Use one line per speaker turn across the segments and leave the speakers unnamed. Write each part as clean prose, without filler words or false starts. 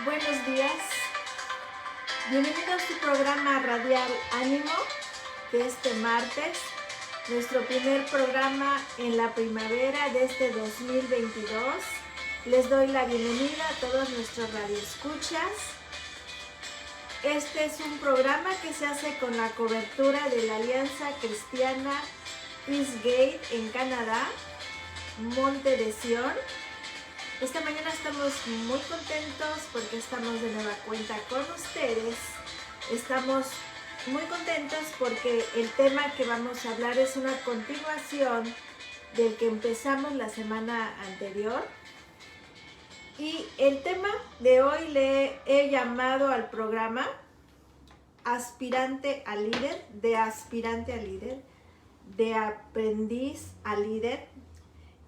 Buenos días, bienvenidos a su programa radial Ánimo de este martes, nuestro primer programa en la primavera de este 2022. Les doy la bienvenida a todos nuestros radioescuchas. Este es un programa que se hace con la cobertura de la Alianza Cristiana Eastgate en Canadá, Monte de Sion. Esta mañana estamos muy contentos porque estamos de nueva cuenta con ustedes. Estamos muy contentos porque el tema que vamos a hablar es una continuación del que empezamos la semana anterior. Y el tema de hoy le he llamado al programa Aspirante a líder, de aspirante a líder, de aprendiz a líder,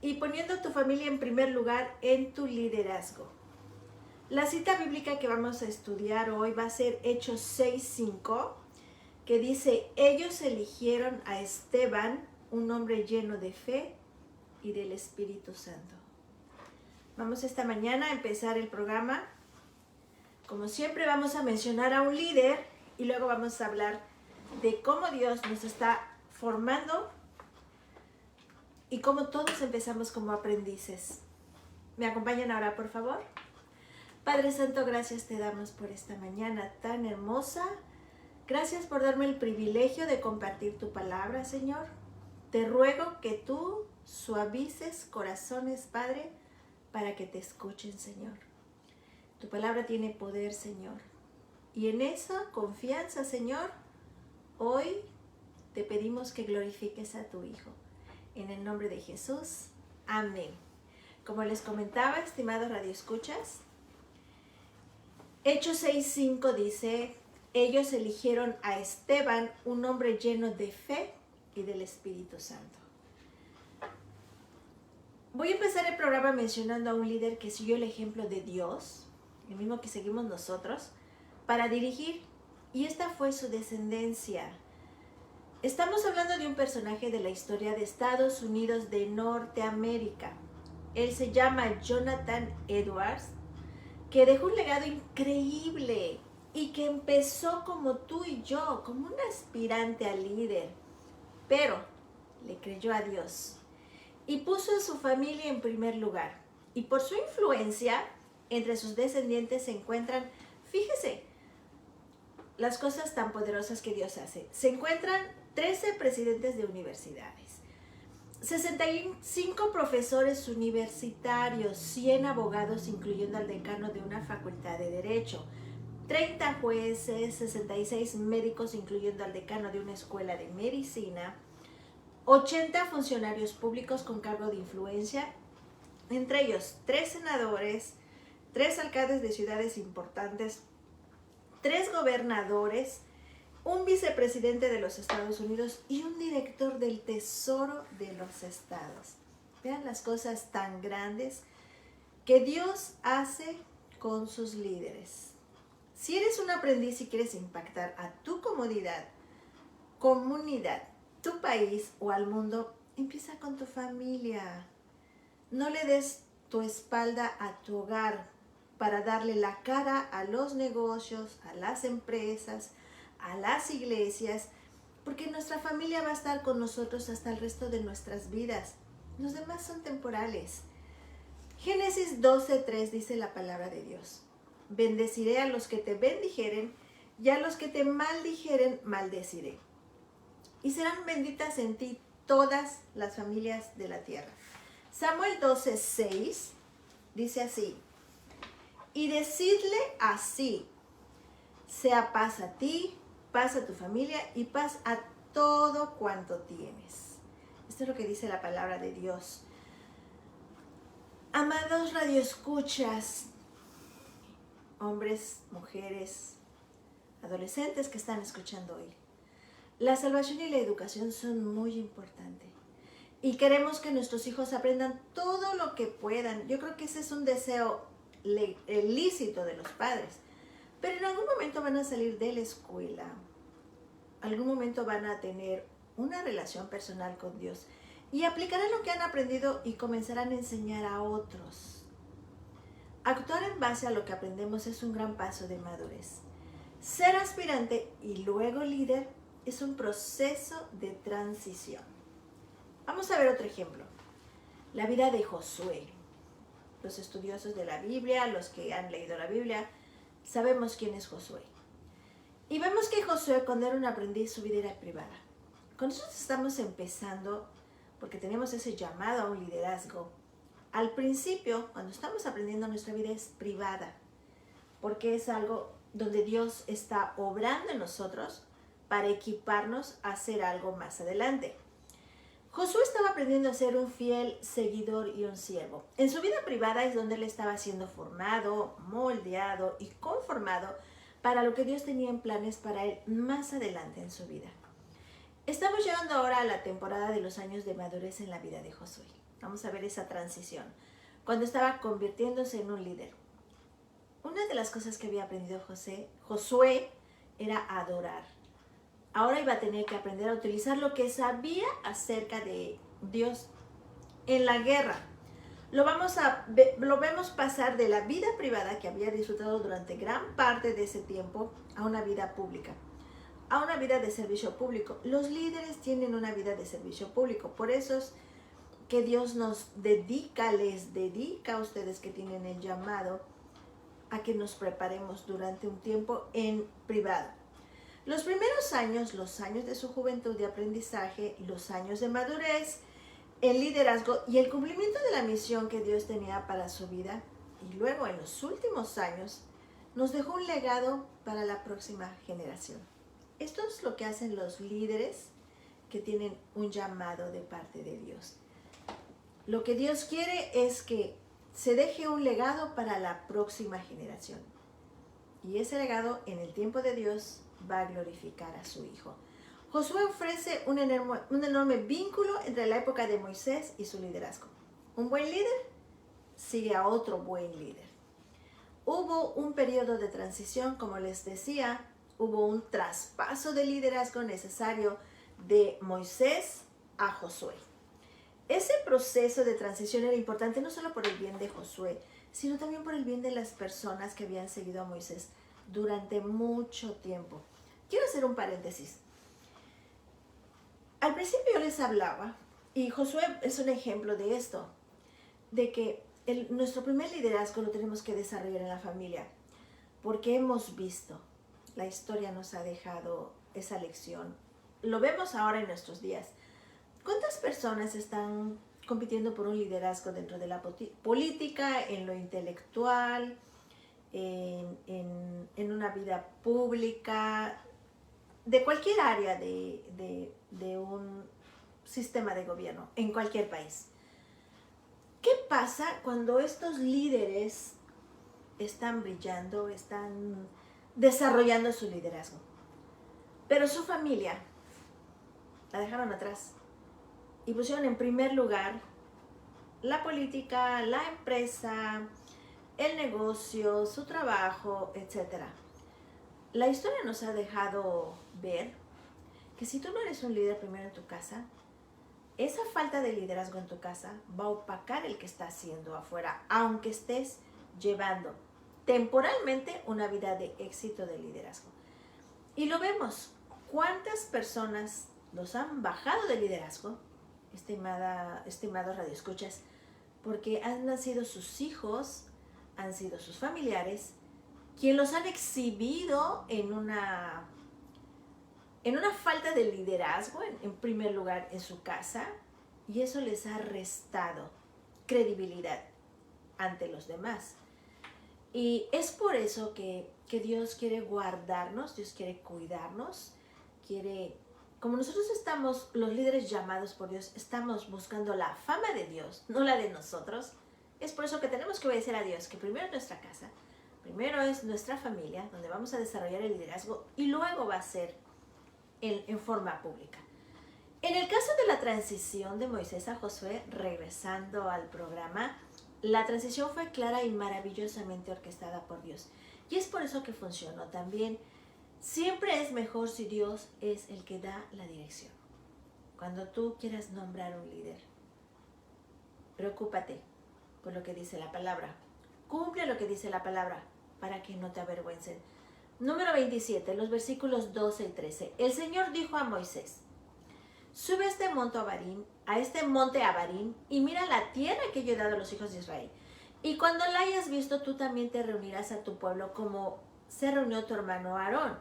y poniendo a tu familia en primer lugar en tu liderazgo. La cita bíblica que vamos a estudiar hoy va a ser Hechos 6:5, que dice: ellos eligieron a Esteban, un hombre lleno de fe y del Espíritu Santo. Vamos esta mañana a empezar el programa. Como siempre, vamos a mencionar a un líder y luego vamos a hablar de cómo Dios nos está formando y cómo todos empezamos como aprendices. ¿Me acompañan ahora, por favor? Padre Santo, gracias te damos por esta mañana tan hermosa. Gracias por darme el privilegio de compartir tu palabra, Señor. Te ruego que tú suavices corazones, Padre, para que te escuchen, Señor. Tu palabra tiene poder, Señor. Y en esa confianza, Señor, hoy te pedimos que glorifiques a tu Hijo. En el nombre de Jesús, amén. Como les comentaba, estimados radioescuchas, Hechos 6:5 dice: ellos eligieron a Esteban, un hombre lleno de fe y del Espíritu Santo. Voy a empezar el programa mencionando a un líder que siguió el ejemplo de Dios, el mismo que seguimos nosotros, para dirigir, y esta fue su descendencia. Estamos hablando de un personaje de la historia de Estados Unidos de Norteamérica. Él se llama Jonathan Edwards, que dejó un legado increíble y que empezó como tú y yo, como un aspirante a líder, pero le creyó a Dios y puso a su familia en primer lugar. Y por su influencia, entre sus descendientes se encuentran, fíjese, las cosas tan poderosas que Dios hace. Se encuentran 13 presidentes de universidades, 65 profesores universitarios, 100 abogados, incluyendo al decano de una facultad de Derecho, 30 jueces, 66 médicos, incluyendo al decano de una escuela de medicina, 80 funcionarios públicos con cargo de influencia, entre ellos 3 senadores, 3 alcaldes de ciudades importantes, 3 gobernadores, un vicepresidente de los Estados Unidos y un director del Tesoro de los Estados. Vean las cosas tan grandes que Dios hace con sus líderes. Si eres un aprendiz y quieres impactar a tu comunidad, tu país o al mundo, empieza con tu familia. No le des tu espalda a tu hogar para darle la cara a los negocios, a las empresas, a las iglesias, porque nuestra familia va a estar con nosotros hasta el resto de nuestras vidas. Los demás son temporales. Génesis 12:3 dice la palabra de Dios: bendeciré a los que te bendijeren y a los que te maldijeren maldeciré. Y serán benditas en ti todas las familias de la tierra. Samuel 12:6 dice así: y decidle así: sea paz a ti, paz a tu familia y paz a todo cuanto tienes. Esto es lo que dice la palabra de Dios. Amados radioescuchas, hombres, mujeres, adolescentes que están escuchando hoy, la salvación y la educación son muy importantes. Y queremos que nuestros hijos aprendan todo lo que puedan. Yo creo que ese es un deseo lícito de los padres. Pero en algún momento van a salir de la escuela. Algún momento van a tener una relación personal con Dios y aplicarán lo que han aprendido y comenzarán a enseñar a otros. Actuar en base a lo que aprendemos es un gran paso de madurez. Ser aspirante y luego líder es un proceso de transición. Vamos a ver otro ejemplo. La vida de Josué. Los estudiosos de la Biblia, los que han leído la Biblia, sabemos quién es Josué. Y vemos que Josué, cuando era un aprendiz, su vida era privada. Cuando nosotros estamos empezando, porque tenemos ese llamado a un liderazgo, al principio, cuando estamos aprendiendo, nuestra vida es privada, porque es algo donde Dios está obrando en nosotros para equiparnos a hacer algo más adelante. Josué estaba aprendiendo a ser un fiel seguidor y un siervo. En su vida privada es donde él estaba siendo formado, moldeado y conformado para lo que Dios tenía en planes para él más adelante en su vida. Estamos llegando ahora a la temporada de los años de madurez en la vida de Josué. Vamos a ver esa transición, cuando estaba convirtiéndose en un líder. Una de las cosas que había aprendido Josué era adorar. Ahora iba a tener que aprender a utilizar lo que sabía acerca de Dios en la guerra. Lo vemos pasar de la vida privada que había disfrutado durante gran parte de ese tiempo a una vida pública, a una vida de servicio público. Los líderes tienen una vida de servicio público, por eso es que Dios les dedica a ustedes que tienen el llamado a que nos preparemos durante un tiempo en privado. Los primeros años, los años de su juventud de aprendizaje, los años de madurez, el liderazgo y el cumplimiento de la misión que Dios tenía para su vida, y luego en los últimos años nos dejó un legado para la próxima generación. Esto es lo que hacen los líderes que tienen un llamado de parte de Dios. Lo que Dios quiere es que se deje un legado para la próxima generación. Y ese legado en el tiempo de Dios va a glorificar a su Hijo. Josué ofrece un enorme vínculo entre la época de Moisés y su liderazgo. Un buen líder sigue a otro buen líder. Hubo un periodo de transición, como les decía, hubo un traspaso de liderazgo necesario de Moisés a Josué. Ese proceso de transición era importante no solo por el bien de Josué, sino también por el bien de las personas que habían seguido a Moisés durante mucho tiempo. Quiero hacer un paréntesis. Al principio yo les hablaba, y Josué es un ejemplo de esto, de que nuestro primer liderazgo lo tenemos que desarrollar en la familia, porque hemos visto, la historia nos ha dejado esa lección. Lo vemos ahora en nuestros días. ¿Cuántas personas están compitiendo por un liderazgo dentro de la política, en lo intelectual, en una vida pública, de cualquier área de un sistema de gobierno, en cualquier país? ¿Qué pasa cuando estos líderes están brillando, están desarrollando su liderazgo, pero su familia la dejaron atrás y pusieron en primer lugar la política, la empresa, el negocio, su trabajo, etc.? La historia nos ha dejado ver que si tú no eres un líder primero en tu casa, esa falta de liderazgo en tu casa va a opacar el que estás haciendo afuera, aunque estés llevando temporalmente una vida de éxito de liderazgo. Y lo vemos. ¿Cuántas personas los han bajado de liderazgo, estimados radioescuchas, porque han sido sus hijos, han sido sus familiares, quien los han exhibido en una falta de liderazgo, en primer lugar en su casa, y eso les ha restado credibilidad ante los demás. Y es por eso que Dios quiere guardarnos, Dios quiere cuidarnos, como nosotros estamos, los líderes llamados por Dios, estamos buscando la fama de Dios, no la de nosotros. Es por eso que tenemos que obedecer a Dios, que primero es nuestra casa, primero es nuestra familia, donde vamos a desarrollar el liderazgo, y luego va a ser en forma pública. En el caso de la transición de Moisés a Josué, regresando al programa, la transición fue clara y maravillosamente orquestada por Dios. Y es por eso que funcionó también. Siempre es mejor si Dios es el que da la dirección. cuando tú quieras nombrar un líder, preocúpate por lo que dice la palabra. Cumple lo que dice la palabra para que no te avergüencen. Número 27, los versículos 12 y 13. El Señor dijo a Moisés: sube a este monte Abarim y mira la tierra que yo he dado a los hijos de Israel. Y cuando la hayas visto, tú también te reunirás a tu pueblo como se reunió tu hermano Aarón.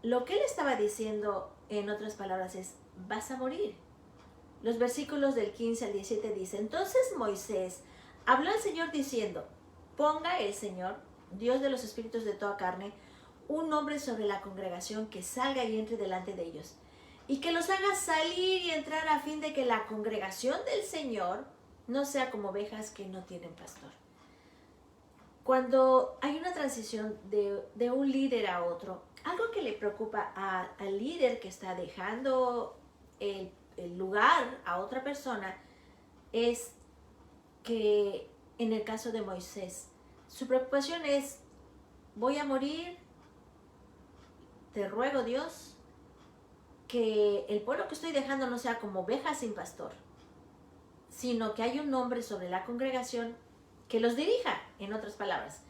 Lo que él estaba diciendo, en otras palabras, es: vas a morir. Los versículos del 15 al 17 dicen: entonces Moisés habló al Señor diciendo: ponga el Señor, Dios de los espíritus de toda carne, un hombre sobre la congregación que salga y entre delante de ellos, y que los haga salir y entrar a fin de que la congregación del Señor no sea como ovejas que no tienen pastor. Cuando hay una transición de un líder a otro, algo que le preocupa al líder que está dejando el lugar a otra persona es que, en el caso de Moisés, su preocupación es: voy a morir, te ruego, Dios, que el pueblo que estoy dejando no sea como ovejas sin pastor, sino que hay un hombre sobre la congregación que los dirija, en otras palabras.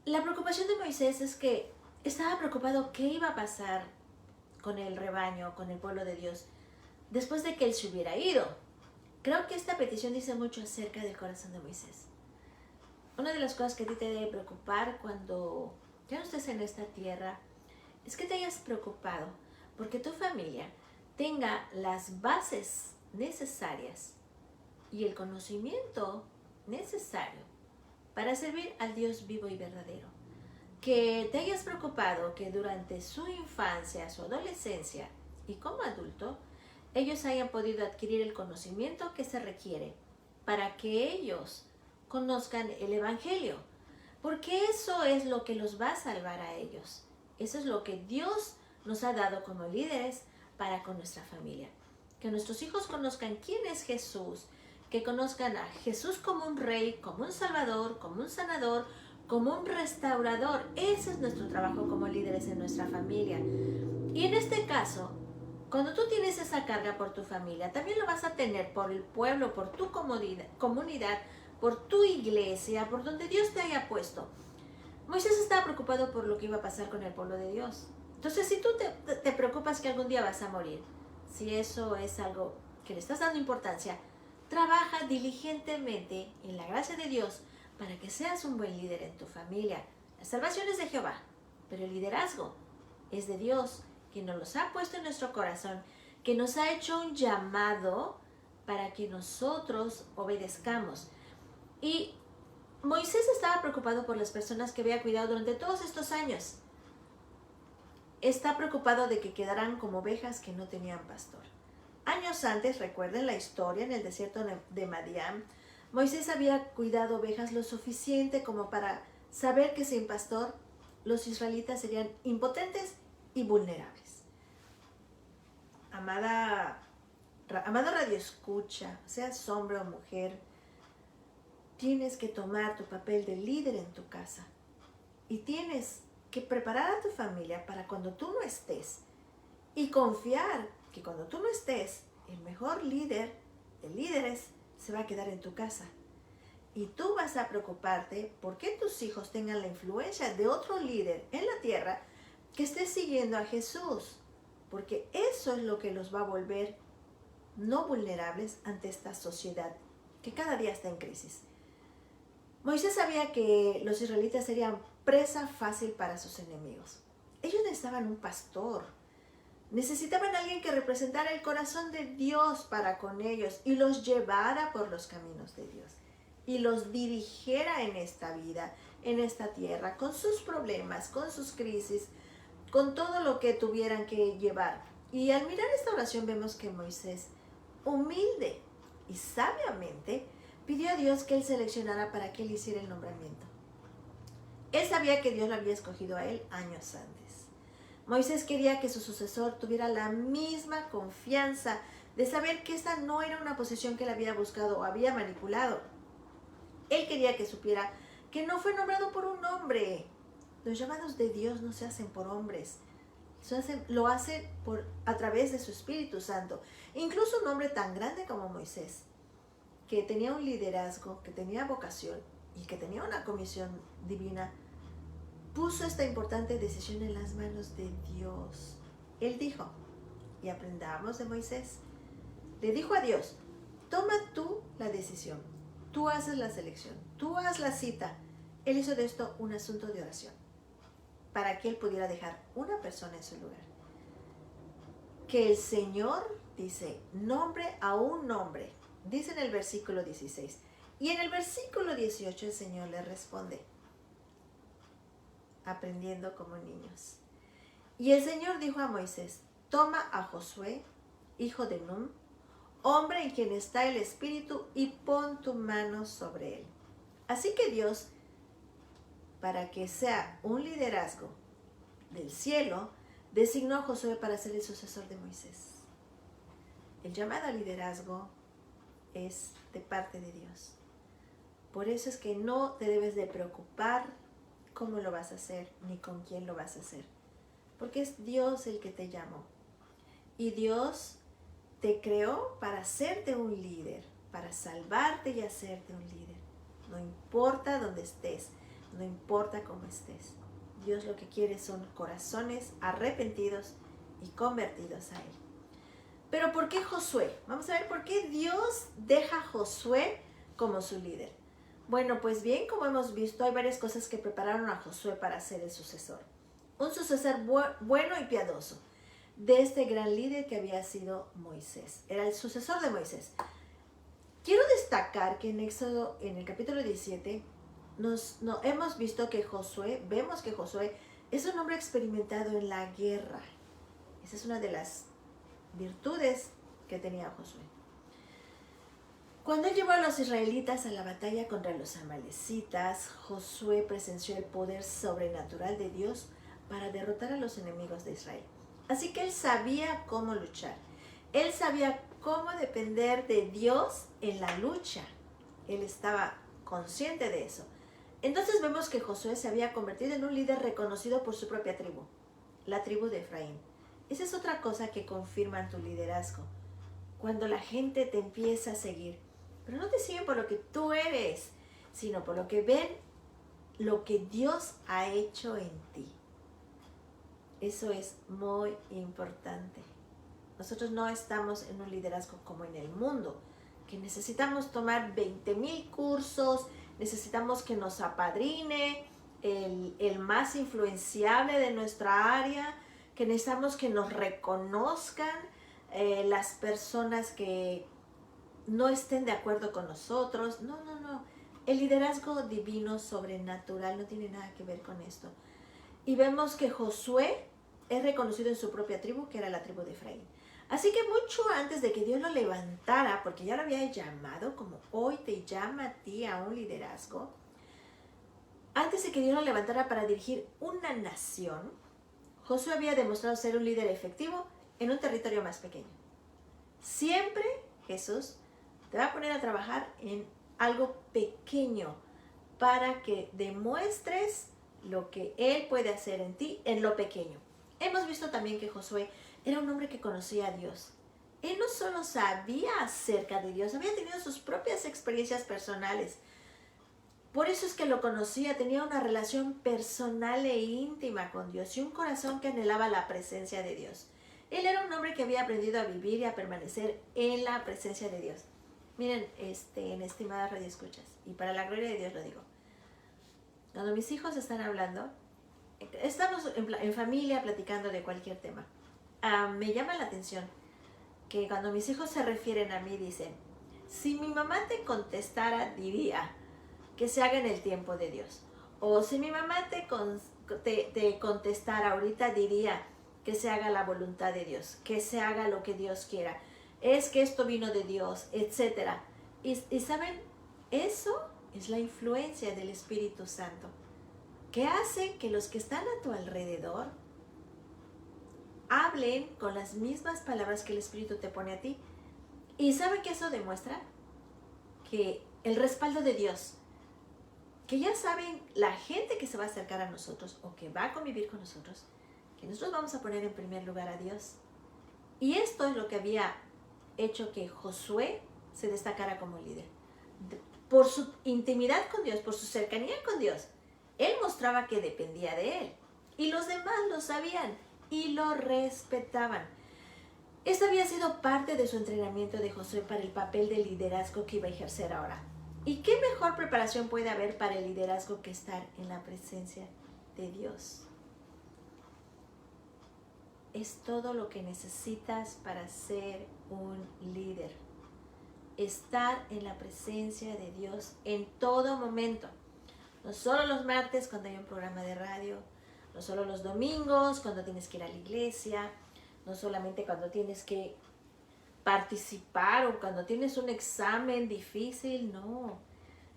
La preocupación de Moisés es que estaba preocupado qué iba a pasar con el rebaño, con el pueblo de Dios, después de que él se hubiera ido. Creo que esta petición dice mucho acerca del corazón de Moisés. Una de las cosas que a ti te debe preocupar cuando ya no estés en esta tierra es que te hayas preocupado porque tu familia tenga las bases necesarias y el conocimiento necesario para servir al Dios vivo y verdadero. Que te hayas preocupado que durante su infancia, su adolescencia y como adulto, ellos hayan podido adquirir el conocimiento que se requiere para que ellos conozcan el Evangelio, porque eso es lo que los va a salvar a ellos. Eso es lo que Dios nos ha dado como líderes para con nuestra familia. Que nuestros hijos conozcan quién es Jesús, que conozcan a Jesús como un rey, como un salvador, como un sanador, como un restaurador. Ese es nuestro trabajo como líderes en nuestra familia. Y en este caso, cuando tú tienes esa carga por tu familia, también lo vas a tener por el pueblo, por tu comunidad, por tu iglesia, por donde Dios te haya puesto. Moisés estaba preocupado por lo que iba a pasar con el pueblo de Dios. Entonces, si tú te preocupas que algún día vas a morir, si eso es algo que le estás dando importancia, trabaja diligentemente en la gracia de Dios para que seas un buen líder en tu familia. La salvación es de Jehová, pero el liderazgo es de Dios, que nos los ha puesto en nuestro corazón, que nos ha hecho un llamado para que nosotros obedezcamos. Y Moisés estaba preocupado por las personas que había cuidado durante todos estos años. Está preocupado de que quedaran como ovejas que no tenían pastor. Años antes, recuerden la historia en el desierto de Madián, Moisés había cuidado ovejas lo suficiente como para saber que sin pastor los israelitas serían impotentes y vulnerables. Amado radioescucha, seas hombre o mujer, tienes que tomar tu papel de líder en tu casa y tienes que preparar a tu familia para cuando tú no estés y confiar que cuando tú no estés, el mejor líder de líderes se va a quedar en tu casa. Y tú vas a preocuparte porque tus hijos tengan la influencia de otro líder en la tierra que esté siguiendo a Jesús, porque eso es lo que los va a volver no vulnerables ante esta sociedad que cada día está en crisis. Moisés sabía que los israelitas serían presa fácil para sus enemigos. Ellos necesitaban un pastor. Necesitaban a alguien que representara el corazón de Dios para con ellos y los llevara por los caminos de Dios y los dirigiera en esta vida, en esta tierra, con sus problemas, con sus crisis, con todo lo que tuvieran que llevar. Y al mirar esta oración vemos que Moisés, humilde y sabiamente, pidió a Dios que él seleccionara para que él hiciera el nombramiento. Él sabía que Dios lo había escogido a él años antes. Moisés quería que su sucesor tuviera la misma confianza de saber que esta no era una posición que él había buscado o había manipulado. Él quería que supiera que no fue nombrado por un hombre. Los llamados de Dios no se hacen por hombres, Lo hace a través de su Espíritu Santo. Incluso un hombre tan grande como Moisés, que tenía un liderazgo, que tenía vocación y que tenía una comisión divina, puso esta importante decisión en las manos de Dios. Él dijo, y aprendamos de Moisés, le dijo a Dios, toma tú la decisión, tú haces la selección, tú haz la cita. Él hizo de esto un asunto de oración, para que él pudiera dejar una persona en su lugar. Que el Señor, dice, nombre a un nombre, dice en el versículo 16. Y en el versículo 18 el Señor le responde, aprendiendo como niños. Y el Señor dijo a Moisés, toma a Josué, hijo de Nun, hombre en quien está el Espíritu, y pon tu mano sobre él. Así que Dios, para que sea un liderazgo del cielo, designó a Josué para ser el sucesor de Moisés. El llamado al liderazgo es de parte de Dios. Por eso es que no te debes de preocupar cómo lo vas a hacer, ni con quién lo vas a hacer. Porque es Dios el que te llamó. Y Dios te creó para hacerte un líder, para salvarte y hacerte un líder. No importa dónde estés, no importa cómo estés. Dios lo que quiere son corazones arrepentidos y convertidos a Él. Pero ¿por qué Josué? Vamos a ver por qué Dios deja a Josué como su líder. Bueno, pues bien, como hemos visto, hay varias cosas que prepararon a Josué para ser el sucesor. Un sucesor bueno y piadoso de este gran líder que había sido Moisés. Era el sucesor de Moisés. Quiero destacar que en Éxodo, en el capítulo 17, hemos visto que vemos que Josué es un hombre experimentado en la guerra. Esa es una de las virtudes que tenía Josué. Cuando él llevó a los israelitas a la batalla contra los amalecitas, Josué presenció el poder sobrenatural de Dios para derrotar a los enemigos de Israel. Así que él sabía cómo luchar. Él sabía cómo depender de Dios en la lucha. Él estaba consciente de eso. Entonces vemos que Josué se había convertido en un líder reconocido por su propia tribu, la tribu de Efraín. Esa es otra cosa que confirma tu liderazgo. Cuando la gente te empieza a seguir, pero no te siguen por lo que tú eres, sino por lo que ven lo que Dios ha hecho en ti. Eso es muy importante. Nosotros no estamos en un liderazgo como en el mundo, que necesitamos tomar 20,000 cursos, necesitamos que nos apadrine el más influenciable de nuestra área, que necesitamos que nos reconozcan las personas que no estén de acuerdo con nosotros. No. El liderazgo divino, sobrenatural, no tiene nada que ver con esto. Y vemos que Josué es reconocido en su propia tribu, que era la tribu de Efraín. Así que mucho antes de que Dios lo levantara, porque ya lo había llamado, como hoy te llama a ti a un liderazgo, antes de que Dios lo levantara para dirigir una nación, Josué había demostrado ser un líder efectivo en un territorio más pequeño. Siempre Jesús te va a poner a trabajar en algo pequeño para que demuestres lo que Él puede hacer en ti en lo pequeño. Hemos visto también que Josué era un hombre que conocía a Dios. Él no solo sabía acerca de Dios, había tenido sus propias experiencias personales. Por eso es que lo conocía, tenía una relación personal e íntima con Dios y un corazón que anhelaba la presencia de Dios. Él era un hombre que había aprendido a vivir y a permanecer en la presencia de Dios. Miren, en estimadas radioescuchas, y para la gloria de Dios lo digo, cuando mis hijos están hablando, estamos en familia platicando de cualquier tema, me llama la atención que cuando mis hijos se refieren a mí dicen, si mi mamá te contestara diría que se haga en el tiempo de Dios, o si mi mamá te contestara ahorita diría que se haga la voluntad de Dios, que se haga lo que Dios quiera, es que esto vino de Dios, etc. Y ¿saben? Eso es la influencia del Espíritu Santo, que hace que los que están a tu alrededor hablen con las mismas palabras que el Espíritu te pone a ti. ¿Y saben qué eso demuestra? Que el respaldo de Dios, que ya saben la gente que se va a acercar a nosotros o que va a convivir con nosotros, que nosotros vamos a poner en primer lugar a Dios. Y esto es lo que había hecho que Josué se destacara como líder. Por su intimidad con Dios, por su cercanía con Dios, él mostraba que dependía de él. Y los demás lo sabían y lo respetaban. Esta había sido parte de su entrenamiento de Josué para el papel de liderazgo que iba a ejercer ahora. ¿Y qué mejor preparación puede haber para el liderazgo que estar en la presencia de Dios? Es todo lo que necesitas para ser un líder. Estar en la presencia de Dios en todo momento. No solo los martes cuando hay un programa de radio, no solo los domingos cuando tienes que ir a la iglesia, no solamente cuando tienes que participar o cuando tienes un examen difícil, no.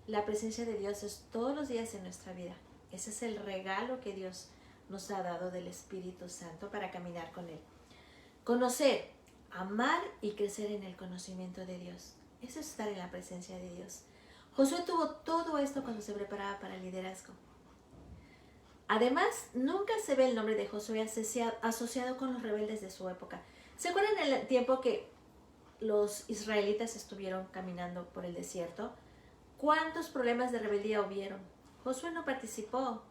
La presencia de Dios es todos los días en nuestra vida. Ese es el regalo que Dios nos ha dado del Espíritu Santo para caminar con Él. Conocer, amar y crecer en el conocimiento de Dios. Eso es estar en la presencia de Dios. Josué tuvo todo esto cuando se preparaba para el liderazgo. Además, nunca se ve el nombre de Josué asociado con los rebeldes de su época. ¿Se acuerdan el tiempo que los israelitas estuvieron caminando por el desierto? ¿Cuántos problemas de rebeldía hubieron? Josué no participó,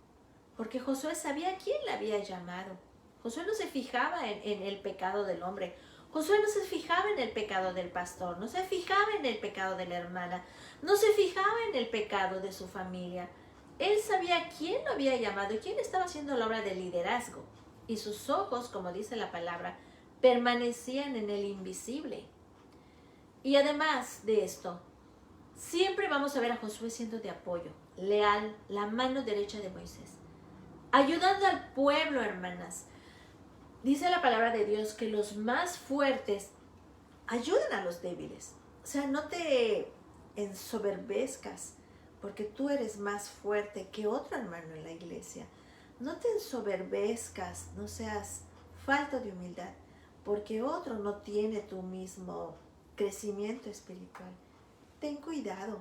porque Josué sabía quién le había llamado. Josué no se fijaba en el pecado del hombre. Josué no se fijaba en el pecado del pastor, no se fijaba en el pecado de la hermana, no se fijaba en el pecado de su familia. Él sabía quién lo había llamado y quién estaba haciendo la obra de liderazgo. Y sus ojos, como dice la palabra, permanecían en el invisible. Y además de esto, siempre vamos a ver a Josué siendo de apoyo, leal, la mano derecha de Moisés, ayudando al pueblo, hermanas. Dice la palabra de Dios que los más fuertes ayudan a los débiles. O sea, no te ensoberbezcas porque tú eres más fuerte que otro hermano en la iglesia. No te ensoberbezcas, no seas falto de humildad porque otro no tiene tu mismo crecimiento espiritual. Ten cuidado,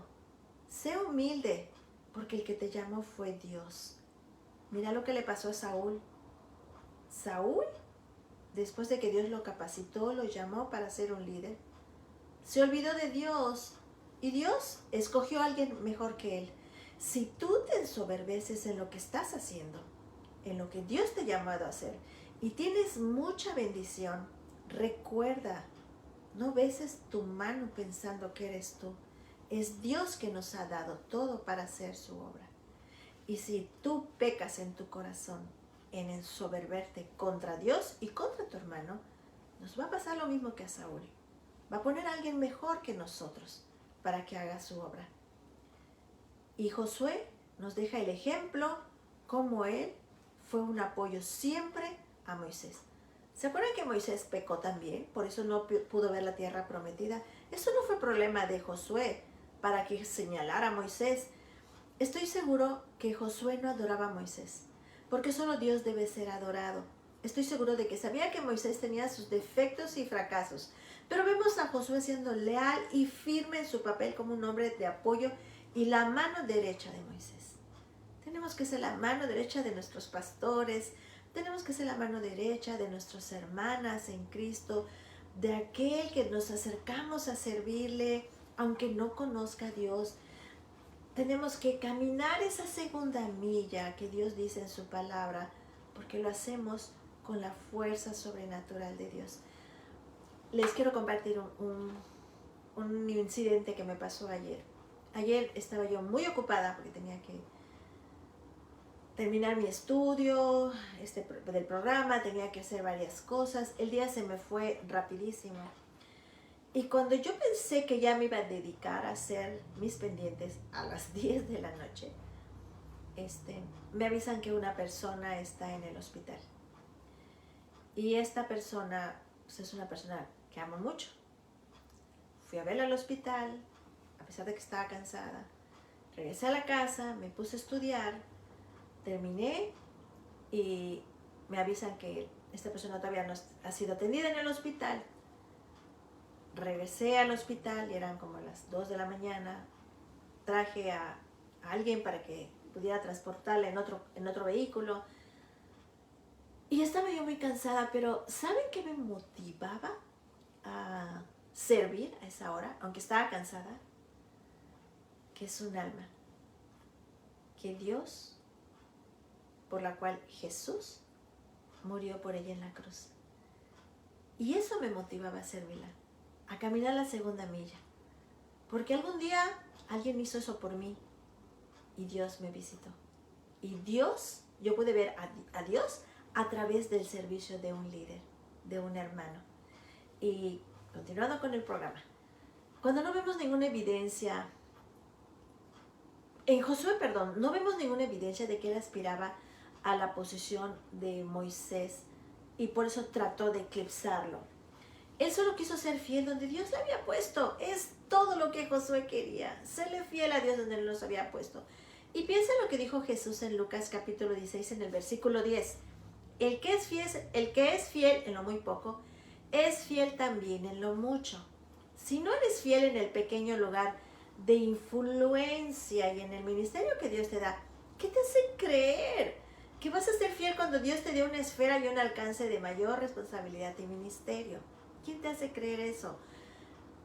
sé humilde porque el que te llamó fue Dios. Mira lo que le pasó a Saúl. Saúl, después de que Dios lo capacitó, lo llamó para ser un líder, se olvidó de Dios y Dios escogió a alguien mejor que él. Si tú te ensoberbeces en lo que estás haciendo, en lo que Dios te ha llamado a hacer y tienes mucha bendición, recuerda, no beses tu mano pensando que eres tú. Es Dios que nos ha dado todo para hacer su obra. Y si tú pecas en tu corazón en ensoberberte contra Dios y contra tu hermano, nos va a pasar lo mismo que a Saúl. Va a poner a alguien mejor que nosotros para que haga su obra. Y Josué nos deja el ejemplo como él fue un apoyo siempre a Moisés. ¿Se acuerdan que Moisés pecó también? Por eso no pudo ver la tierra prometida. Eso no fue problema de Josué para que señalara a Moisés. Estoy seguro que Josué no adoraba a Moisés, porque solo Dios debe ser adorado. Estoy seguro de que sabía que Moisés tenía sus defectos y fracasos, pero vemos a Josué siendo leal y firme en su papel como un hombre de apoyo y la mano derecha de Moisés. Tenemos que ser la mano derecha de nuestros pastores, tenemos que ser la mano derecha de nuestras hermanas en Cristo, de aquel que nos acercamos a servirle, aunque no conozca a Dios. Tenemos que caminar esa segunda milla que Dios dice en su palabra, porque lo hacemos con la fuerza sobrenatural de Dios. Les quiero compartir un incidente que me pasó ayer. Ayer estaba yo muy ocupada porque tenía que terminar mi estudio del programa, tenía que hacer varias cosas. El día se me fue rapidísimo. Y cuando yo pensé que ya me iba a dedicar a hacer mis pendientes a las 10 de la noche, me avisan que una persona está en el hospital. Y esta persona pues, es una persona que amo mucho. Fui a verla al hospital, a pesar de que estaba cansada. Regresé a la casa, me puse a estudiar, terminé y me avisan que esta persona todavía no ha sido atendida en el hospital. Regresé al hospital y eran como las 2 de la mañana. Traje a alguien para que pudiera transportarla en otro vehículo. Y estaba yo muy cansada, pero ¿saben qué me motivaba a servir a esa hora, aunque estaba cansada? Que es un alma que Dios, por la cual Jesús murió por ella en la cruz. Y eso me motivaba a servirla, a caminar la segunda milla. Porque algún día alguien hizo eso por mí y Dios me visitó. Y Dios, yo pude ver a Dios a través del servicio de un líder, de un hermano. Y continuando con el programa, cuando no vemos ninguna evidencia, en Josué, perdón, no vemos ninguna evidencia de que él aspiraba a la posición de Moisés y por eso trató de eclipsarlo. Él solo quiso ser fiel donde Dios le había puesto. Es todo lo que Josué quería, serle fiel a Dios donde Él los había puesto. Y piensa en lo que dijo Jesús en Lucas capítulo 16 en el versículo 10. El que es fiel en lo muy poco, es fiel también en lo mucho. Si no eres fiel en el pequeño lugar de influencia y en el ministerio que Dios te da, ¿qué te hace creer que vas a ser fiel cuando Dios te dé una esfera y un alcance de mayor responsabilidad y ministerio? ¿Quién te hace creer eso?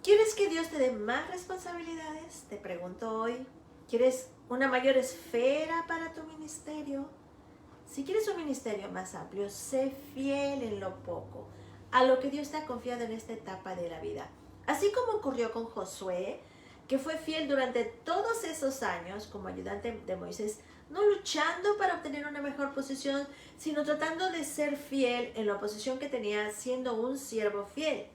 ¿Quieres que Dios te dé más responsabilidades? Te pregunto hoy. ¿Quieres una mayor esfera para tu ministerio? Si quieres un ministerio más amplio, sé fiel en lo poco, a lo que Dios te ha confiado en esta etapa de la vida. Así como ocurrió con Josué, que fue fiel durante todos esos años como ayudante de Moisés, no luchando para obtener una mejor posición, sino tratando de ser fiel en la posición que tenía siendo un siervo fiel.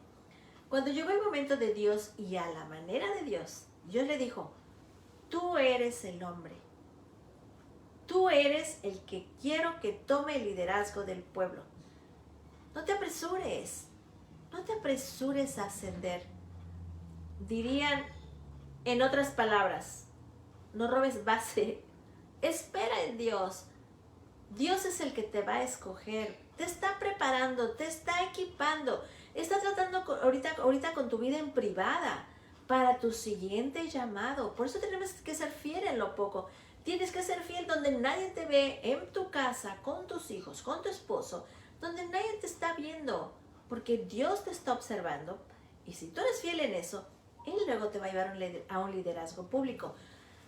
Cuando llegó el momento de Dios y a la manera de Dios, Dios le dijo, tú eres el hombre. Tú eres el que quiero que tome el liderazgo del pueblo. No te apresures. No te apresures a ascender. Dirían, en otras palabras, no robes base. Espera en Dios. Dios es el que te va a escoger. Te está preparando, te está equipando. Está tratando ahorita con tu vida en privada para tu siguiente llamado. Por eso tenemos que ser fiel en lo poco. Tienes que ser fiel donde nadie te ve, en tu casa, con tus hijos, con tu esposo, donde nadie te está viendo, porque Dios te está observando. Y si tú eres fiel en eso, Él luego te va a llevar a un liderazgo público.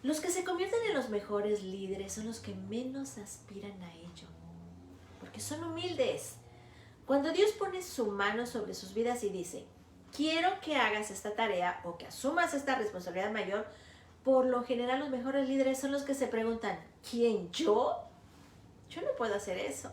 Los que se convierten en los mejores líderes son los que menos aspiran a ello, porque son humildes. Cuando Dios pone su mano sobre sus vidas y dice, quiero que hagas esta tarea o que asumas esta responsabilidad mayor, por lo general los mejores líderes son los que se preguntan, ¿quién, yo? Yo no puedo hacer eso.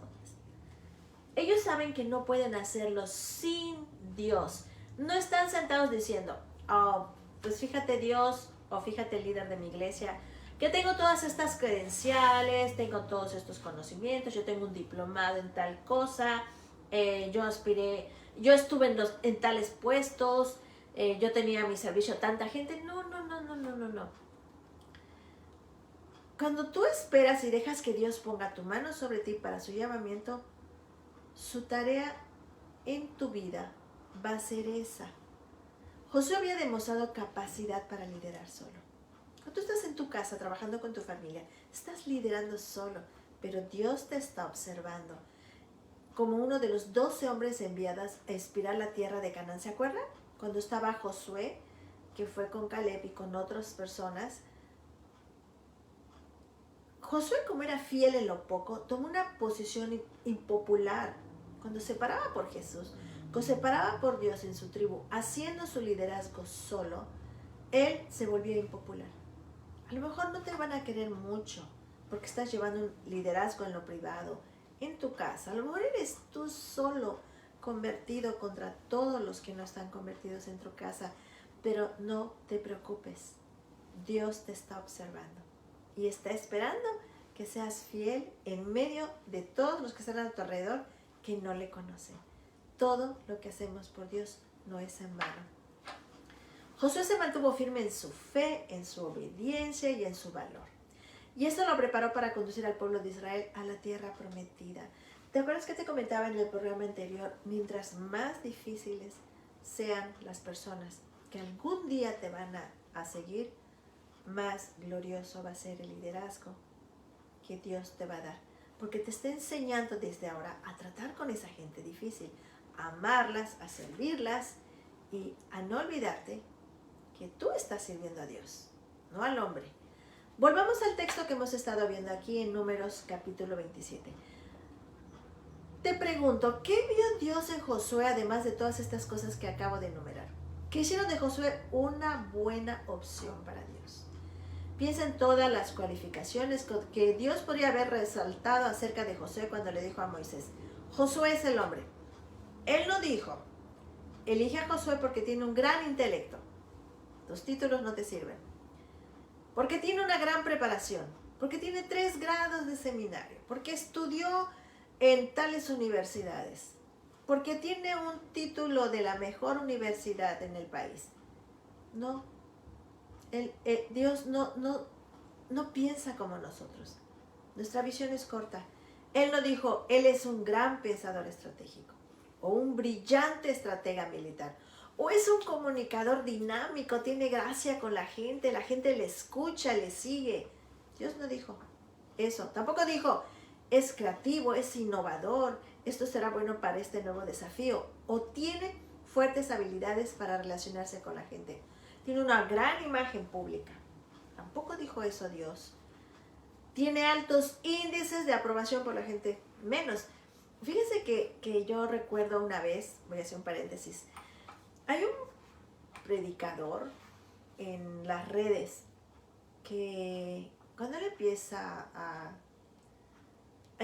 Ellos saben que no pueden hacerlo sin Dios. No están sentados diciendo, oh, pues fíjate Dios, o fíjate el líder de mi iglesia, que tengo todas estas credenciales, tengo todos estos conocimientos, yo tengo un diplomado en tal cosa, yo estuve en tales puestos, yo tenía a mi servicio tanta gente. No. Cuando tú esperas y dejas que Dios ponga tu mano sobre ti para su llamamiento, su tarea en tu vida va a ser esa. Josué había demostrado capacidad para liderar solo. Cuando tú estás en tu casa trabajando con tu familia, estás liderando solo, pero Dios te está observando. Como uno de los 12 hombres enviados a espiar la tierra de Canaán, ¿se acuerdan? Cuando estaba Josué, que fue con Caleb y con otras personas. Josué, como era fiel en lo poco, tomó una posición impopular cuando se paraba por Jesús, cuando se paraba por Dios en su tribu, haciendo su liderazgo solo. Él se volvía impopular. A lo mejor no te van a querer mucho porque estás llevando un liderazgo en lo privado, en tu casa. A lo mejor eres tú solo convertido contra todos los que no están convertidos en tu casa, pero no te preocupes. Dios te está observando y está esperando que seas fiel en medio de todos los que están a tu alrededor que no le conocen. Todo lo que hacemos por Dios no es en vano. Josué se mantuvo firme en su fe, en su obediencia y en su valor. Y eso lo preparó para conducir al pueblo de Israel a la tierra prometida. ¿Te acuerdas que te comentaba en el programa anterior? Mientras más difíciles sean las personas que algún día te van a seguir, más glorioso va a ser el liderazgo que Dios te va a dar. porque te está enseñando desde ahora a tratar con esa gente difícil, a amarlas, a servirlas y a no olvidarte que tú estás sirviendo a Dios, no al hombre. Volvamos al texto que hemos estado viendo aquí en Números capítulo 27. Te pregunto, ¿qué vio Dios en Josué además de todas estas cosas que acabo de enumerar? ¿Qué hicieron de Josué una buena opción para Dios? Piensa en todas las cualificaciones que Dios podría haber resaltado acerca de Josué cuando le dijo a Moisés, Josué es el hombre. Él no dijo, elige a Josué porque tiene un gran intelecto. Los títulos no te sirven. Porque tiene una gran preparación. Porque tiene 3 grados de seminario. Porque estudió en tales universidades. Porque tiene un título de la mejor universidad en el país. No. Dios no piensa como nosotros. Nuestra visión es corta. Él no dijo, él es un gran pensador estratégico. O un brillante estratega militar. O es un comunicador dinámico, tiene gracia con la gente le escucha, le sigue. Dios no dijo eso. Tampoco dijo, es creativo, es innovador, esto será bueno para este nuevo desafío. O tiene fuertes habilidades para relacionarse con la gente. Tiene una gran imagen pública. Tampoco dijo eso Dios. Tiene altos índices de aprobación por la gente. Menos. Fíjense que yo recuerdo una vez, voy a hacer un paréntesis, hay un predicador en las redes que cuando él empieza a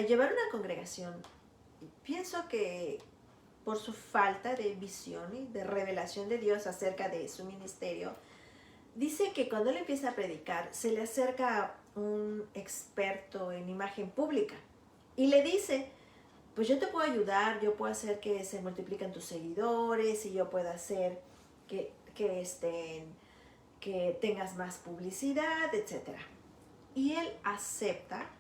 llevar una congregación, pienso que por su falta de visión y de revelación de Dios acerca de su ministerio, dice que cuando él empieza a predicar, se le acerca un experto en imagen pública y le dice, pues yo te puedo ayudar, yo puedo hacer que se multipliquen tus seguidores y yo puedo hacer que tengas más publicidad, etc. Y él acepta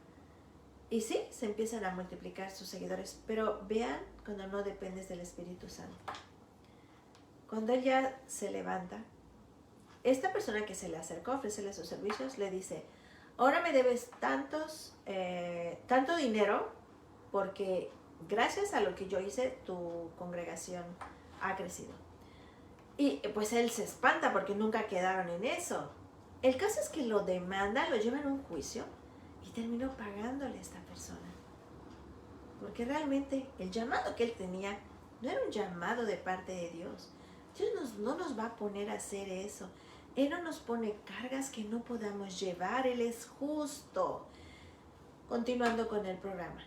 y sí, se empiezan a multiplicar sus seguidores, pero vean cuando no dependes del Espíritu Santo. Cuando él ya se levanta, esta persona que se le acercó a ofrecerle sus servicios le dice, ahora me debes tanto dinero porque gracias a lo que yo hice, tu congregación ha crecido. Y pues él se espanta porque nunca quedaron en eso. El caso es que lo demanda, lo lleva en un juicio y terminó pagándole a esta persona. Porque realmente el llamado que él tenía no era un llamado de parte de Dios. Dios no nos va a poner a hacer eso. Él no nos pone cargas que no podamos llevar. Él es justo. Continuando con el programa.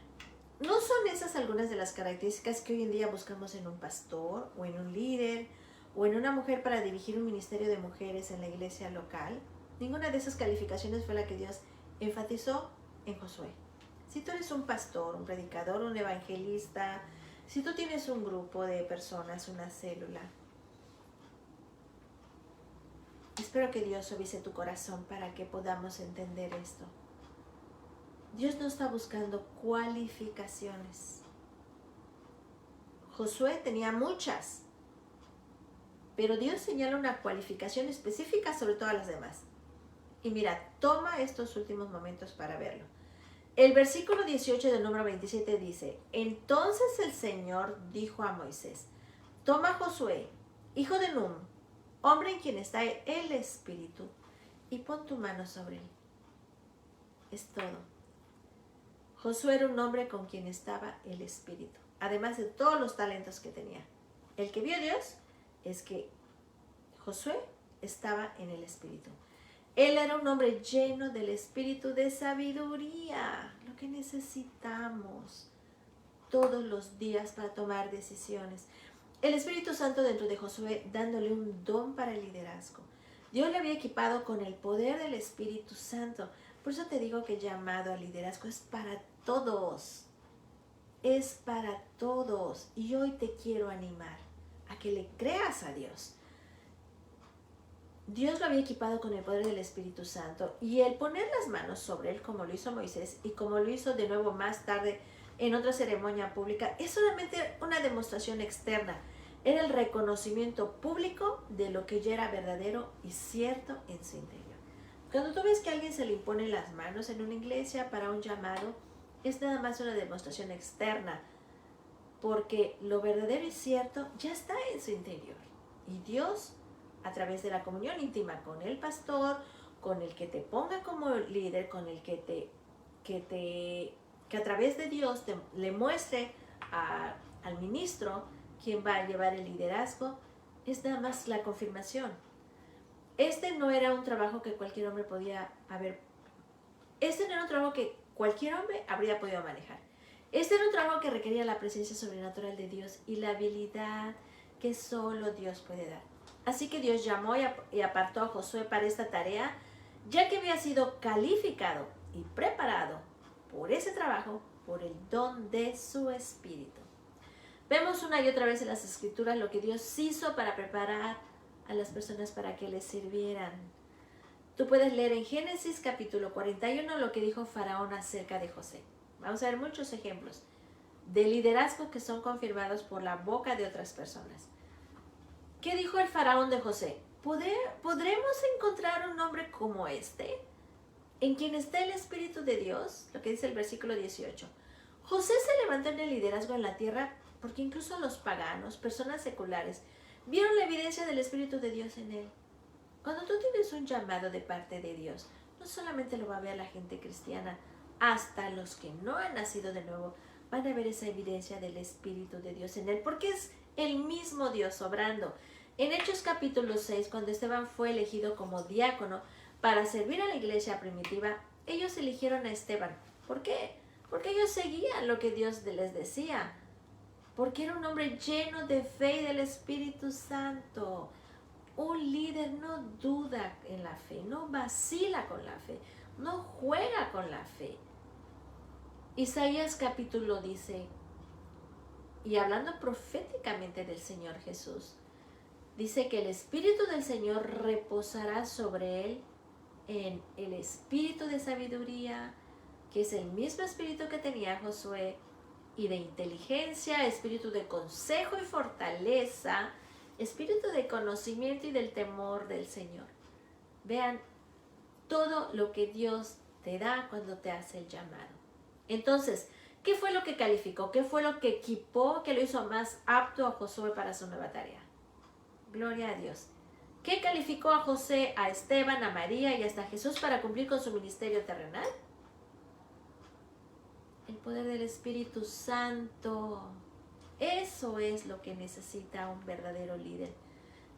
¿No son esas algunas de las características que hoy en día buscamos en un pastor o en un líder o en una mujer para dirigir un ministerio de mujeres en la iglesia local? Ninguna de esas calificaciones fue la que Dios enfatizó en Josué. Si tú eres un pastor, un predicador, un evangelista, si tú tienes un grupo de personas, una célula, espero que Dios suavice tu corazón para que podamos entender esto. Dios no está buscando cualificaciones. Josué tenía muchas, pero Dios señala una cualificación específica sobre todas las demás. Y mira, toma estos últimos momentos para verlo. El versículo 18 del número 27 dice, entonces el Señor dijo a Moisés, toma a Josué, hijo de Nun, hombre en quien está el Espíritu, y pon tu mano sobre él. Es todo. Josué era un hombre con quien estaba el Espíritu, además de todos los talentos que tenía. El que vio a Dios es que Josué estaba en el Espíritu. Él era un hombre lleno del espíritu de sabiduría, lo que necesitamos todos los días para tomar decisiones. El Espíritu Santo dentro de Josué dándole un don para el liderazgo. Dios le había equipado con el poder del Espíritu Santo. Por eso te digo que el llamado al liderazgo es para todos. Es para todos. Y hoy te quiero animar a que le creas a Dios. Dios lo había equipado con el poder del Espíritu Santo y el poner las manos sobre él como lo hizo Moisés y como lo hizo de nuevo más tarde en otra ceremonia pública es solamente una demostración externa. Era el reconocimiento público de lo que ya era verdadero y cierto en su interior. Cuando tú ves que a alguien se le impone las manos en una iglesia para un llamado, es nada más una demostración externa, porque lo verdadero y cierto ya está en su interior. Y Dios, a través de la comunión íntima con el pastor, con el que te ponga como líder, con el que a través de Dios le muestre al ministro quien va a llevar el liderazgo, es nada más la confirmación. Este no era un trabajo que cualquier hombre podía haber. Este no era un trabajo que cualquier hombre habría podido manejar. Este era un trabajo que requería la presencia sobrenatural de Dios y la habilidad que solo Dios puede dar. Así que Dios llamó y apartó a Josué para esta tarea, ya que había sido calificado y preparado por ese trabajo por el don de su espíritu. Vemos una y otra vez en las escrituras lo que Dios hizo para preparar a las personas para que les sirvieran. Tú puedes leer en Génesis capítulo 41 lo que dijo Faraón acerca de José. Vamos a ver muchos ejemplos de liderazgo que son confirmados por la boca de otras personas. ¿Qué dijo el Faraón de José? ¿Podremos encontrar un hombre como este, en quien está el Espíritu de Dios? Lo que dice el versículo 18. José se levantó en el liderazgo en la tierra porque incluso los paganos, personas seculares, vieron la evidencia del Espíritu de Dios en él. Cuando tú tienes un llamado de parte de Dios, no solamente lo va a ver la gente cristiana, hasta los que no han nacido de nuevo van a ver esa evidencia del Espíritu de Dios en él, porque es el mismo Dios obrando. En Hechos capítulo 6, cuando Esteban fue elegido como diácono para servir a la iglesia primitiva, ellos eligieron a Esteban. ¿Por qué? Porque ellos seguían lo que Dios les decía. Porque era un hombre lleno de fe y del Espíritu Santo. Un líder no duda en la fe, no vacila con la fe, no juega con la fe. Isaías capítulo dice, y hablando proféticamente del Señor Jesús, dice que el Espíritu del Señor reposará sobre él en el espíritu de sabiduría, que es el mismo espíritu que tenía Josué, y de inteligencia, espíritu de consejo y fortaleza, espíritu de conocimiento y del temor del Señor. Vean todo lo que Dios te da cuando te hace el llamado. Entonces, ¿qué fue lo que calificó? ¿Qué fue lo que equipó, que lo hizo más apto a Josué para su nueva tarea? Gloria a Dios. ¿Qué calificó a José, a Esteban, a María y hasta a Jesús para cumplir con su ministerio terrenal? El poder del Espíritu Santo. Eso es lo que necesita un verdadero líder,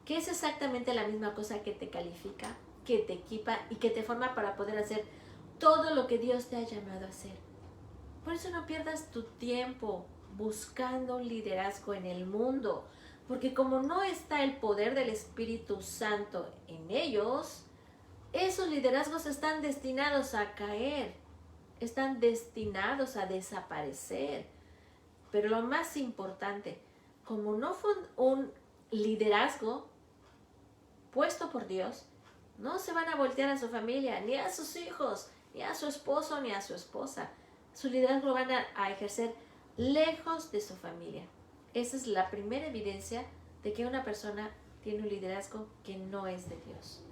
que es exactamente la misma cosa que te califica, que te equipa y que te forma para poder hacer todo lo que Dios te ha llamado a hacer. Por eso no pierdas tu tiempo buscando un liderazgo en el mundo, porque como no está el poder del Espíritu Santo en ellos, esos liderazgos están destinados a caer, están destinados a desaparecer. Pero lo más importante, como no fue un liderazgo puesto por Dios, no se van a voltear a su familia, ni a sus hijos, ni a su esposo, ni a su esposa. Su liderazgo lo van a ejercer lejos de su familia. Esa es la primera evidencia de que una persona tiene un liderazgo que no es de Dios.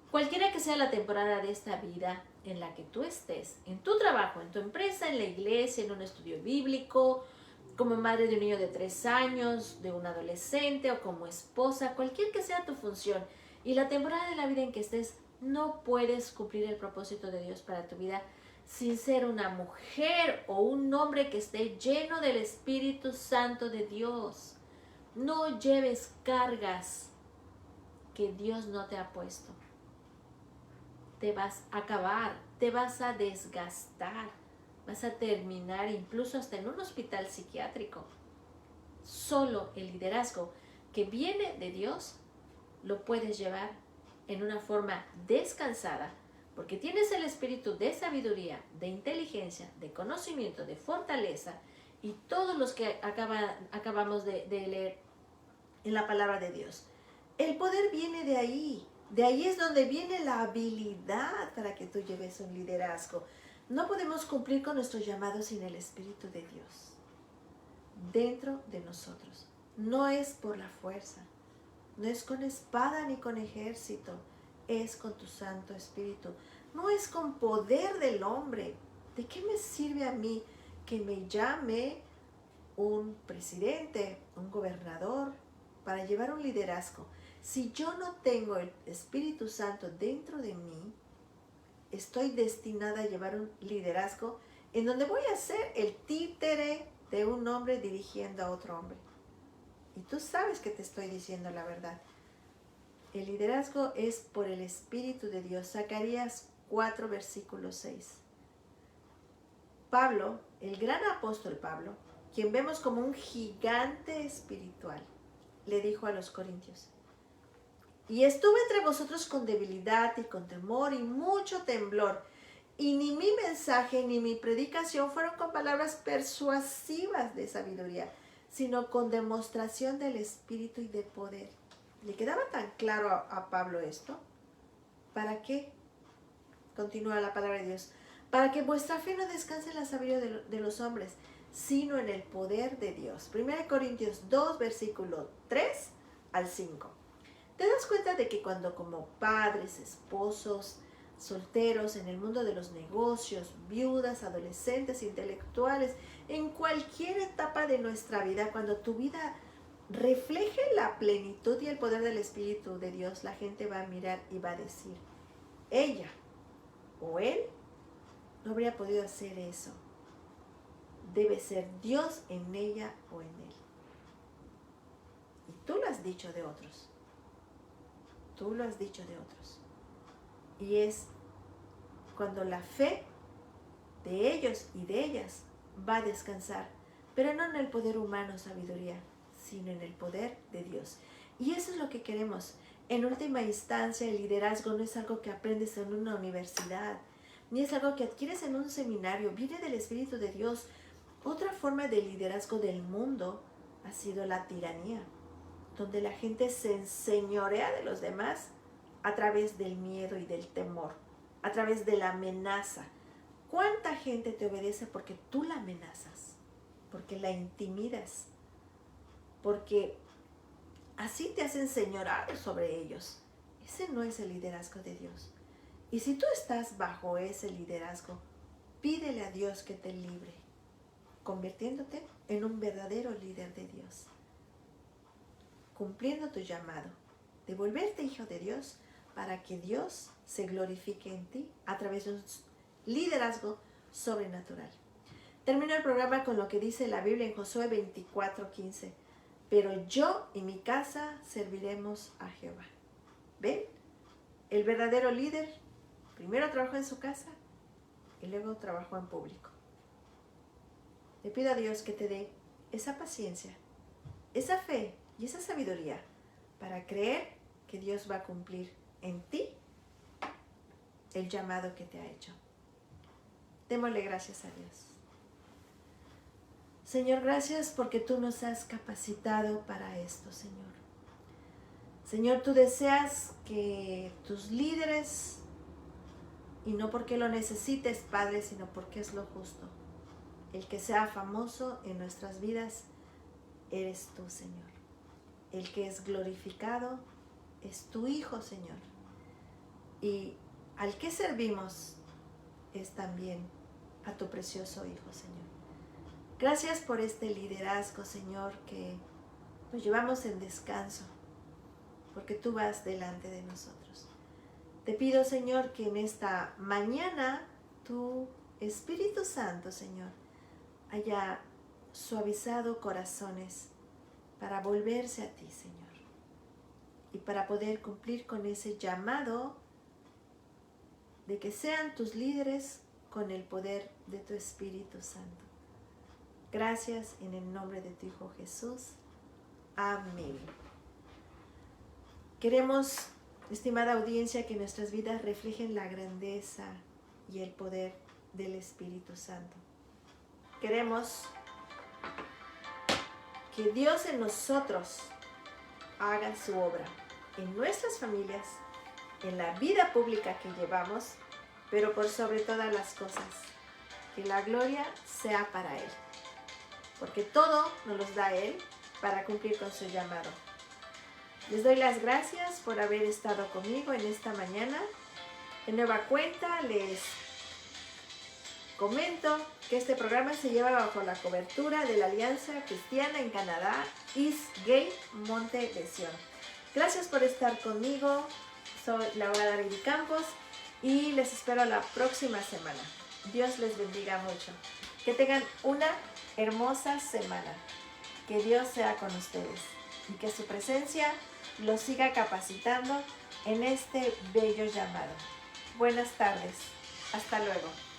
Cualquiera que sea la temporada de esta vida en la que tú estés, en tu trabajo, en tu empresa, en la iglesia, en un estudio bíblico, como madre de un niño de 3 años, de un adolescente o como esposa, cualquier que sea tu función y la temporada de la vida en que estés, no puedes cumplir el propósito de Dios para tu vida sin ser una mujer o un hombre que esté lleno del Espíritu Santo de Dios. No lleves cargas que Dios no te ha puesto. Te vas a acabar, te vas a desgastar, vas a terminar incluso hasta en un hospital psiquiátrico. Solo el liderazgo que viene de Dios lo puedes llevar en una forma descansada, porque tienes el espíritu de sabiduría, de inteligencia, de conocimiento, de fortaleza y todos los que acabamos de leer en la palabra de Dios. El poder viene de ahí. De ahí es donde viene la habilidad para que tú lleves un liderazgo. No podemos cumplir con nuestro llamado sin el Espíritu de Dios dentro de nosotros. No es por la fuerza, no es con espada ni con ejército, es con tu Santo Espíritu. No es con poder del hombre, ¿De qué me sirve a mí que me llame un presidente, un gobernador, para llevar un liderazgo? Si yo no tengo el Espíritu Santo dentro de mí, estoy destinada a llevar un liderazgo en donde voy a ser el títere de un hombre dirigiendo a otro hombre. Y tú sabes que te estoy diciendo la verdad. El liderazgo es por el Espíritu de Dios. Zacarías 4, versículo 6. Pablo, el gran apóstol Pablo, quien vemos como un gigante espiritual, le dijo a los corintios: y estuve entre vosotros con debilidad y con temor y mucho temblor, y ni mi mensaje ni mi predicación fueron con palabras persuasivas de sabiduría, sino con demostración del Espíritu y de poder. ¿Le quedaba tan claro a Pablo esto? ¿Para qué? Continúa la palabra de Dios. Para que vuestra fe no descanse en la sabiduría de los hombres, sino en el poder de Dios. 1 Corintios 2, versículo 3 al 5. ¿Te das cuenta de que cuando como padres, esposos, solteros, en el mundo de los negocios, viudas, adolescentes, intelectuales, en cualquier etapa de nuestra vida, cuando tu vida refleje la plenitud y el poder del Espíritu de Dios, la gente va a mirar y va a decir: ella o él no habría podido hacer eso. Debe ser Dios en ella o en él. Y tú lo has dicho de otros. Tú lo has dicho de otros. Y es cuando la fe de ellos y de ellas va a descansar, pero no en el poder humano, sabiduría, sino en el poder de Dios. Y eso es lo que queremos. En última instancia, el liderazgo no es algo que aprendes en una universidad, ni es algo que adquieres en un seminario. Viene del Espíritu de Dios. Otra forma de liderazgo del mundo ha sido la tiranía, donde la gente se enseñorea de los demás a través del miedo y del temor, a través de la amenaza. ¿Cuánta gente te obedece porque tú la amenazas? Porque la intimidas, porque así te has enseñoreado sobre ellos. Ese no es el liderazgo de Dios. Y si tú estás bajo ese liderazgo, pídele a Dios que te libre, convirtiéndote en un verdadero líder de Dios, cumpliendo tu llamado de volverte hijo de Dios, para que Dios se glorifique en ti a través de un liderazgo sobrenatural. Termino el programa con lo que dice la Biblia en Josué 24:15. Pero yo y mi casa serviremos a Jehová. ¿Ven? El verdadero líder primero trabajó en su casa y luego trabajó en público. Le pido a Dios que te dé esa paciencia, esa fe y esa sabiduría para creer que Dios va a cumplir en ti el llamado que te ha hecho. Démosle gracias a Dios. Señor, gracias porque tú nos has capacitado para esto, Señor. Señor, tú deseas que tus líderes, y no porque lo necesites, Padre, sino porque es lo justo, el que sea famoso en nuestras vidas, eres tú, Señor. El que es glorificado es tu Hijo, Señor. Y al que servimos es también a tu precioso Hijo, Señor. Gracias por este liderazgo, Señor, que nos llevamos en descanso, porque tú vas delante de nosotros. Te pido, Señor, que en esta mañana tu Espíritu Santo, Señor, haya suavizado corazones para volverse a ti, Señor, y para poder cumplir con ese llamado de que sean tus líderes con el poder de tu Espíritu Santo. Gracias en el nombre de tu Hijo Jesús. Amén. Queremos, estimada audiencia, que nuestras vidas reflejen la grandeza y el poder del Espíritu Santo. Queremos que Dios en nosotros haga su obra, en nuestras familias, en la vida pública que llevamos, pero por sobre todas las cosas, que la gloria sea para Él, porque todo nos los da Él para cumplir con su llamado. Les doy las gracias por haber estado conmigo en esta mañana. De nueva cuenta les comento que este programa se lleva bajo la cobertura de la Alianza Cristiana en Canadá, Eastgate, Monte de Sion. Gracias por estar conmigo. Soy Laura David Campos y les espero la próxima semana. Dios les bendiga mucho. Que tengan una hermosa semana. Que Dios sea con ustedes y que su presencia los siga capacitando en este bello llamado. Buenas tardes. Hasta luego.